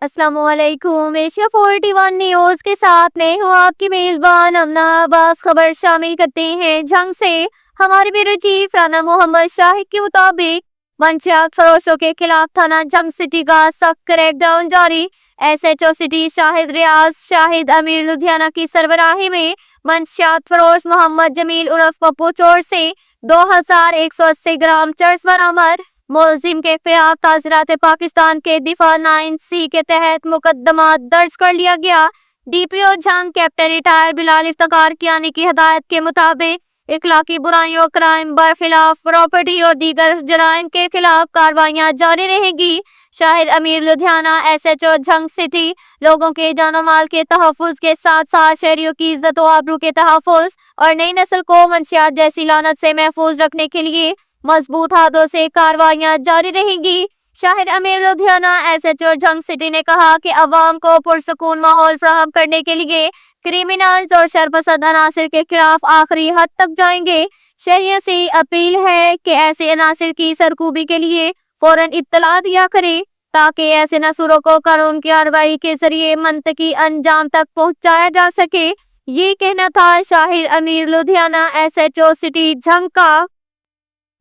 अस्सलाम वालेकुम। Asia 41 news के साथ मैं हूँ आपकी मेजबान अमना अब्बास। खबर शामिल करते हैं जंग से। हमारे ब्यूरो चीफ राना मोहम्मद शाहिद के मुताबिक मंशियात फरोशों के खिलाफ थाना जंग सिटी का सख्त क्रैकडाउन जारी। SHO सिटी शाहिद रियाज शाहिद अमीर लुधियाना की सरबराही में मंशियात फरोश मोहम्मद जमील उर्फ पप्पू चोर से 2180 ग्राम चर्स बरामद। मुलजिम के खिलाफ ताज़रात पाकिस्तान के दिफा 9C के तहत मुकदमा दर्ज कर लिया गया। DPO जंग कैप्टन रिटायर बिलाल इफ्तिकार कियानी की हदायत के मुताबिक इखलाकी बुराइयों, क्राइम, बरखिलाफ प्रॉपर्टी और दीगर जराइम के खिलाफ कार्रवाइयाँ जारी रहेगी। शाहिद अमीर लुधियाना SHO जंग सिटी लोगों के जानो माल के तहफ़्फ़ुज़ के साथ साथ शहरियों की इज्जत व आबरू के तहफ़्फ़ुज़ और नई नस्ल को मंशियात जैसी लानत से महफूज रखने के लिए मजबूत हाथों से कार्रवाइयाँ जारी रहेंगी। शाहिद अमीर लुधियाना SHO जंग सिटी ने कहा कि अवाम को पुरसकून माहौल फराहम करने के लिए क्रिमिनल्स और शरपसंद अनासिर के खिलाफ आखिरी हद तक जाएंगे। शहरियों से अपील है कि ऐसे अनासिर की सरकूबी के लिए फौरन इत्तला दिया करें ताकि ऐसे नसूरों को कानून की कार्रवाई के जरिए मंतकी अंजाम तक पहुंचाया जा सके। ये कहना था शाहिद अमीर लुधियाना SHO सिटी जंग का।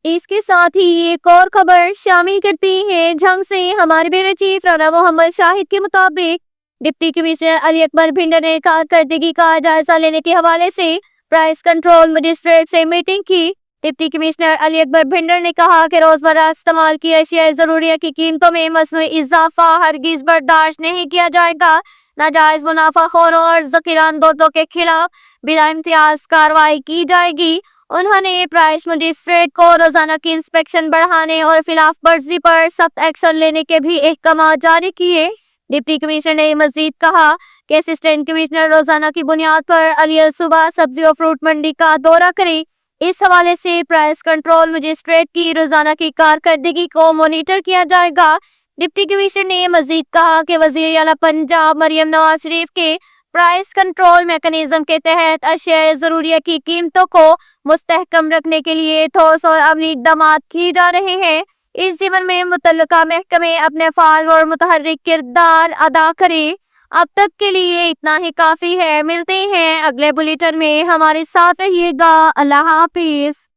इसके साथ ही एक और खबर शामिल करती है जंग से। हमारे ब्यूरो चीफ राना मोहम्मद शाहिद के मुताबिक डिप्टी कमिश्नर अली अकबर भिंडर ने कारकर्दगी का जायजा लेने के हवाले से प्राइस कंट्रोल मजिस्ट्रेट से मीटिंग की। डिप्टी कमिश्नर अली अकबर भिंडर ने कहा कि रोजमर्रा इस्तेमाल की अशिया ज़रूरिया की कीमतों में मसनूई इजाफा हरगिज बर्दाश्त नहीं किया जाएगा। नाजायज मुनाफाखोरों और ज़कीरानंदों के खिलाफ बिला इम्तियाज कार्रवाई की जाएगी। उन्होंने प्राइस मजिस्ट्रेट को रोजाना की इंस्पेक्शन बढ़ाने और खिलाफ वर्जी पर सख्त एक्शन लेने के भी अहकाम जारी किए। डिप्टी कमिश्नर ने मजीद कहा कि असिस्टेंट कमिश्नर रोजाना की बुनियाद पर अलियल सुबह सब्जी और फ्रूट मंडी का दौरा करें। इस हवाले से प्राइस कंट्रोल मजिस्ट्रेट की रोजाना की कारकर्दगी को मॉनिटर किया जाएगा। डिप्टी कमिश्नर ने मजीद कहा कि वजीर आला पंजाब मरियम नवाज शरीफ के प्राइस कंट्रोल मैकेनिज्म के तहत अशिया ज़रूरिया की कीमतों को मुस्तहकम रखने के लिए ठोस और अमली इक़दाम किए जा रहे हैं। इस जीवन में मुतल्लिका महकमे अपने फाल और मुतहर्रिक किरदार अदा करें। अब तक के लिए इतना ही काफ़ी है। मिलते हैं अगले बुलेटिन में, हमारे साथ रहिएगा। अल्लाह हाफिज़।